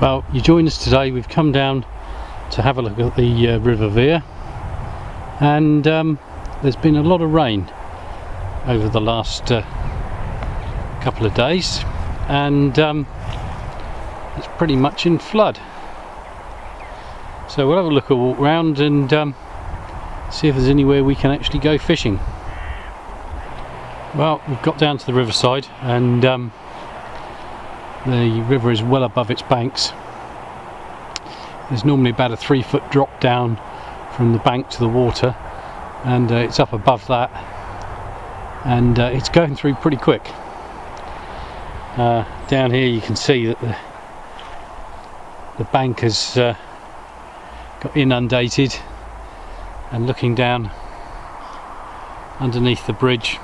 Well, you joined us today. We've come down to have a look at the River Vire, and there's been a lot of rain over the last couple of days, and it's pretty much in flood. So we'll have a look, a walk round and see if there's anywhere we can actually go fishing. Well, we've got down to the riverside, and the river is well above its banks. There's normally about a 3-foot drop down from the bank to the water, and it's up above that, and it's going through pretty quick. Down here you can see that the bank has got inundated, and looking down underneath the bridge,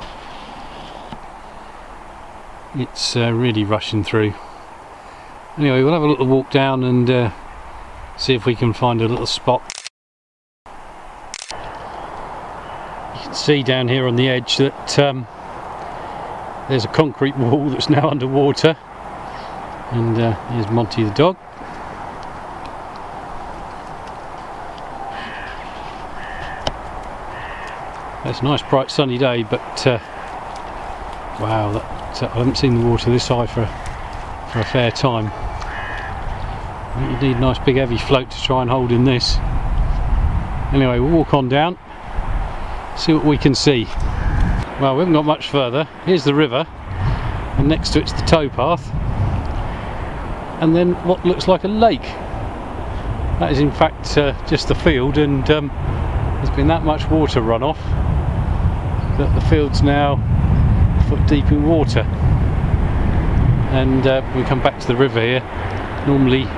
it's really rushing through. Anyway, we'll have a little walk down and see if we can find a little spot. You can see down here on the edge that there's a concrete wall that's now underwater, and here's Monty the dog. It's a nice bright sunny day, but wow, I haven't seen the water this high for a fair time. You need a nice big heavy float to try and hold in this. Anyway, we'll walk on down, see what we can see. Well, we haven't got much further. Here's the river, and next to it's the towpath, and then what looks like a lake. That is in fact just the field, and there's been that much water run off that the field's now a foot deep in water. And we come back to the river here. Normally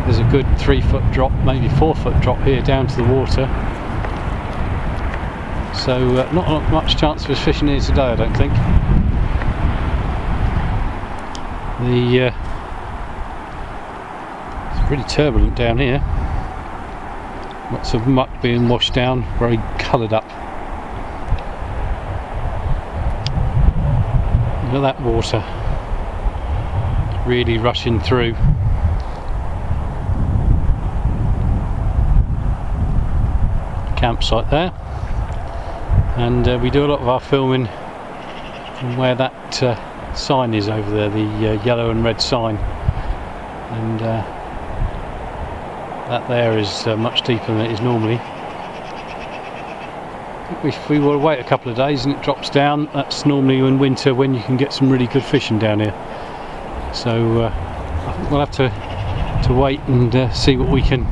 there's a good 3-foot drop, maybe 4-foot drop here down to the water, so not much chance of us fishing here today, I don't think. It's pretty turbulent down here, lots of muck being washed down, very coloured up. Look at that water really rushing through. Campsite there, and we do a lot of our filming from where that sign is over there, the yellow and red sign, and that there is much deeper than it is normally. If we were to wait a couple of days and it drops down, that's normally in winter when you can get some really good fishing down here. So I think we'll have to wait and see what we can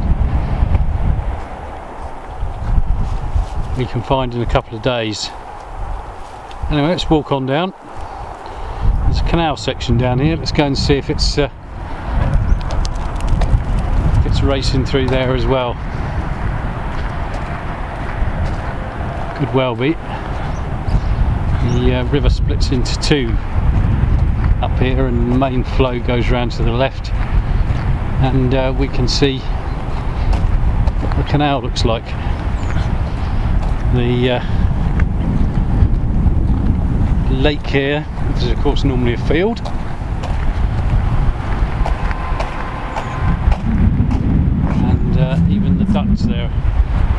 find in a couple of days. Anyway, let's walk on down. There's a canal section down here. Let's go and see if it's racing through there as well. Could well be. The river splits into two up here, and the main flow goes round to the left, and we can see what the canal looks like. The lake here is of course normally a field, and even the ducks there,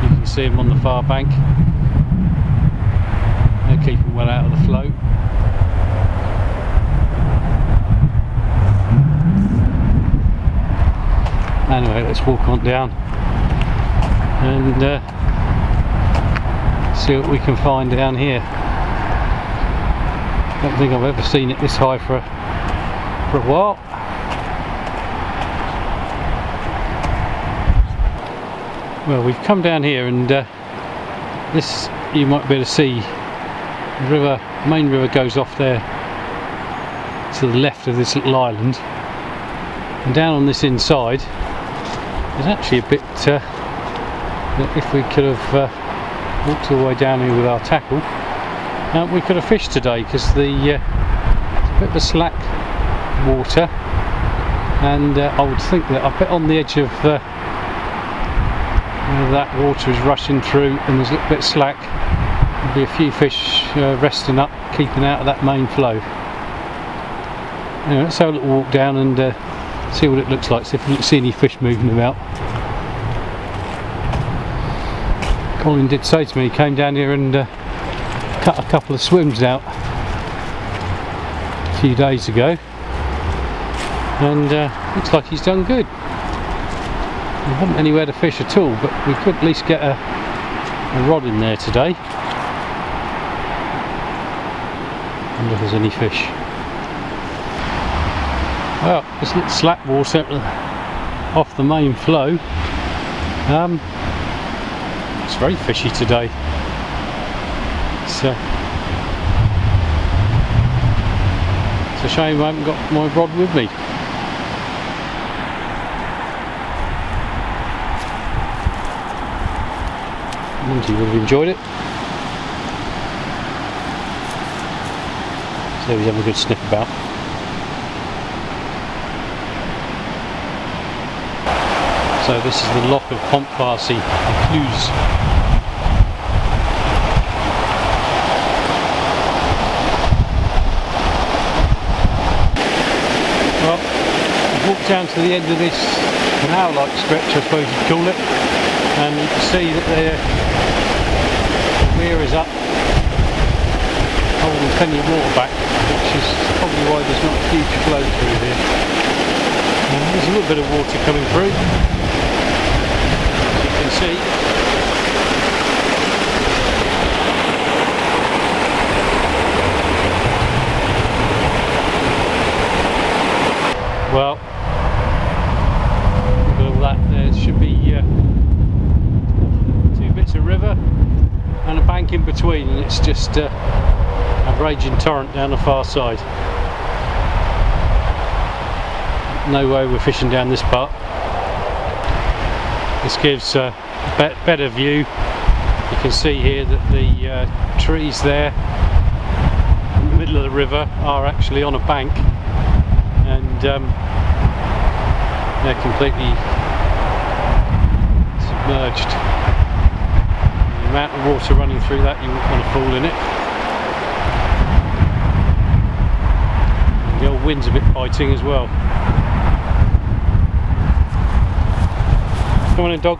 you can see them on the far bank. They're keeping well out of the flow. Anyway, let's walk on down and see what we can find down here. Don't think I've ever seen it this high for a while. Well, we've come down here, and this you might be able to see. The main river goes off there to the left of this little island, and down on this inside there's actually a bit that if we could have walked all the way down here with our tackle, we could have fished today, because it's a bit of a slack water, and I would think that I bet on the edge of that water is rushing through and there's a little bit slack, there'll be a few fish resting up, keeping out of that main flow. Anyway, let's have a little walk down and See what it looks like, see if we can see any fish moving about. Colin did say to me he came down here and cut a couple of swims out a few days ago, and looks like he's done good. We haven't anywhere to fish at all, but we could at least get a rod in there today. I wonder if there's any fish. Well, this little slack water off the main flow. It's very fishy today. It's a shame I haven't got my rod with me. Monty would have enjoyed it. So he's having a good sniff about. So this is the lock of Pontfarcy, Cluse. Well, I've walked down to the end of this canal-like stretch, I suppose you'd call it, and you can see that the Vire is up, holding plenty of water back, which is probably why there's not a huge flow through here. There's a little bit of water coming through, as you can see. Well, look at all that. There should be two bits of river and a bank in between, and it's just a raging torrent down the far side. No way we're fishing down this part. This gives a better view. You can see here that the trees there in the middle of the river are actually on a bank, and they're completely submerged. The amount of water running through that, you wouldn't want to fall in it. And the old wind's a bit biting as well. Come on in, dog.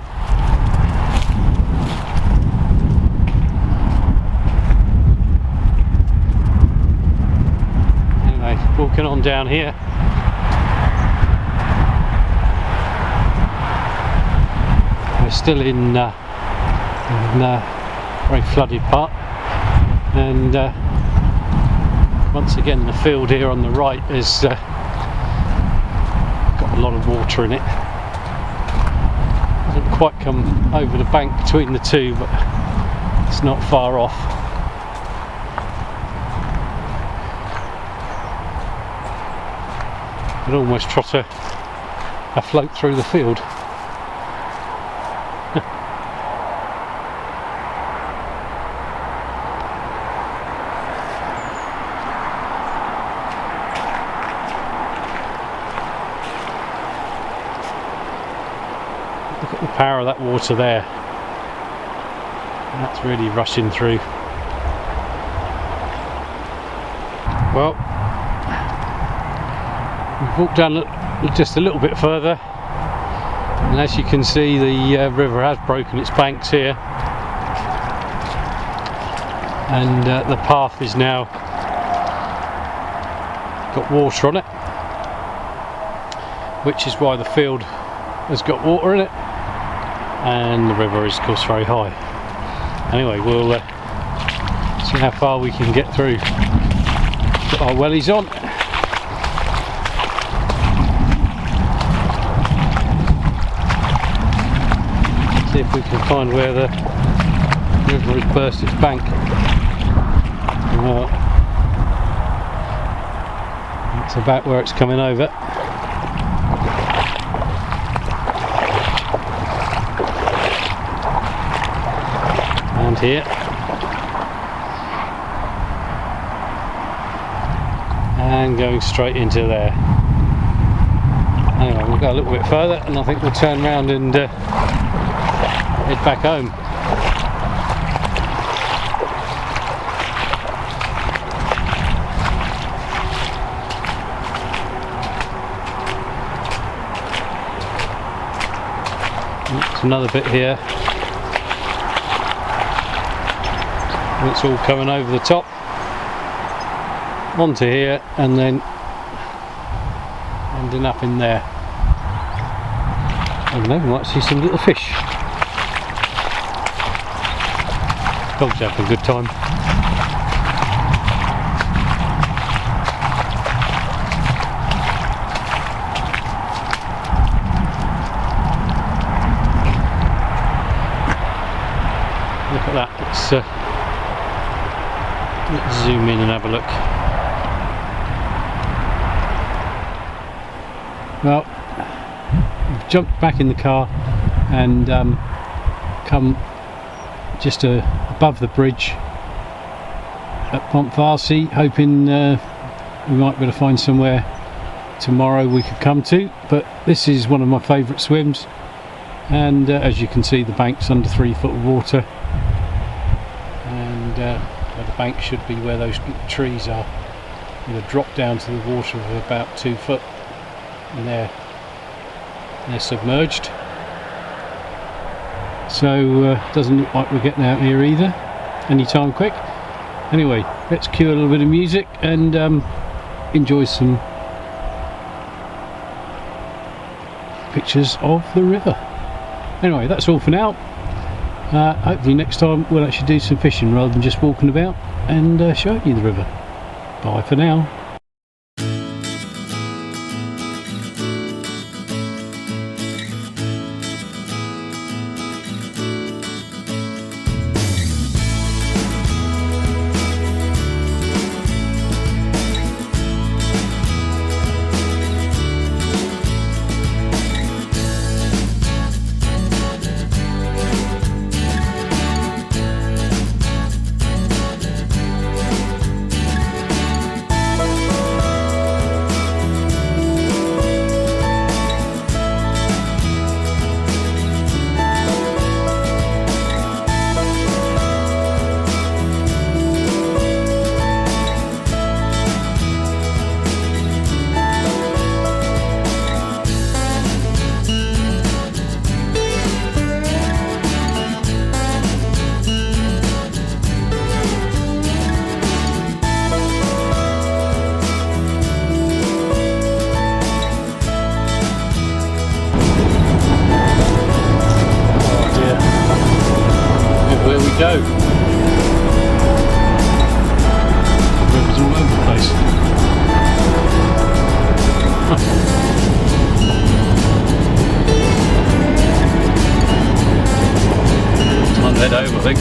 Anyway, walking on down here. We're still in a very flooded part, and once again the field here on the right has got a lot of water in it. Doesn't quite come over the bank between the two, but it's not far off. I'd almost trot a float through the field. Look at the power of that water there. That's really rushing through. Well, we've walked down just a little bit further, and as you can see, the river has broken its banks here, and the path is now got water on it, which is why the field has got water in it, and the river is of course very high. Anyway, we'll see how far we can get through. Got our wellies on. See if we can find where the river has burst its bank. That's about where it's coming over. And here. And going straight into there. Anyway, we'll go a little bit further, and I think we'll turn around and head back home. It's another bit here. It's all coming over the top onto here and then ending up in there. I don't know, we might see some little fish. Dog's having a good time. Look at that. Let's zoom in and have a look. Well, we've jumped back in the car and come just above the bridge at Montfarcy, hoping we might be able to find somewhere tomorrow we could come to. But this is one of my favourite swims, and as you can see, the bank's under 3 foot of water, and the bank should be where those trees are, with a drop down to the water of about 2 foot, and they're submerged. So doesn't look like we're getting out here either anytime quick. Anyway, let's cue a little bit of music and enjoy some pictures of the river. Anyway, that's all for now. Hopefully next time we'll actually do some fishing rather than just walking about and showing you the river. Bye for now. Go. The river's all over the place. Time to head over, I think.